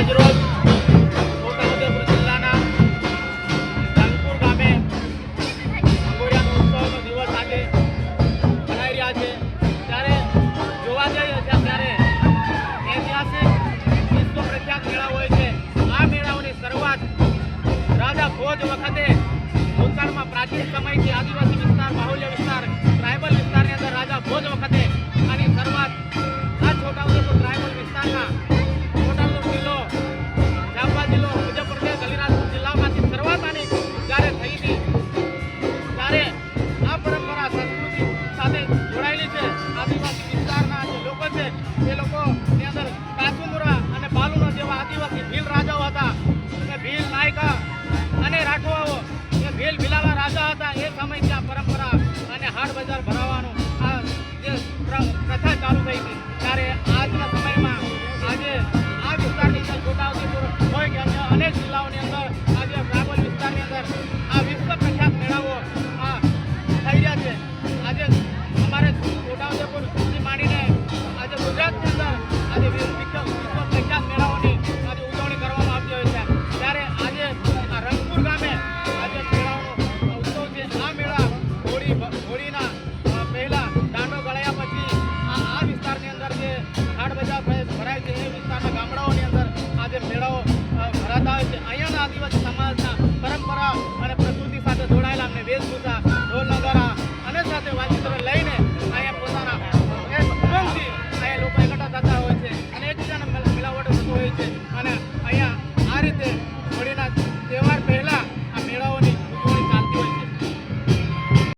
આજરોજ છોટાઉદેપુર જિલ્લાના ધનપુર ગામે અંગોરિયાનો ઉત્સવનો દિવસ આજે મનાઈ રહ્યા છે। ત્યારે જોવા જઈએ ત્યારે ઐતિહાસિક વિશ્વ પ્રખ્યાત મેળા હોય છે। આ મેળાઓની શરૂઆત રાજા ભોજ વખતે ભૂતકાળમાં પ્રાચીન સમયથી આદિવાસી વિસ્તાર, બાહુલ્ય વિસ્તાર, ટ્રાઇબલ વિસ્તારની અંદર રાજા ભોજ વખતે આની શરૂઆત આ છોટાઉદેપુર ટ્રાઇબલ વિસ્તારના છોટાઉદેપુર જિલ્લો, જામવા જિલ્લો, મધ્યપ્રદેશ, અલીરાજપુર જિલ્લામાંથી શરૂઆત આની જ્યારે થઈ હતી ત્યારે આ પરંપરા સંસ્કૃતિ સાથે જોડાયેલી છે। આદિવાસી વિસ્તારના જે લોકો છે એ લોકોની અંદર કાચુંદરા અને બાલુના જેવા આદિવાસી ભીલ રાજાઓ હતા। ભીલ નાયકા અને રાઠવાઓ એ ભીલ ભીલાલા રાજા હતા। એ સમયથી આ પરંપરા અને હાટ બજાર ભરાવાનું આ જે પ્રથા ચાલુ થઈ હતી ત્યારે આજના સમયમાં આજે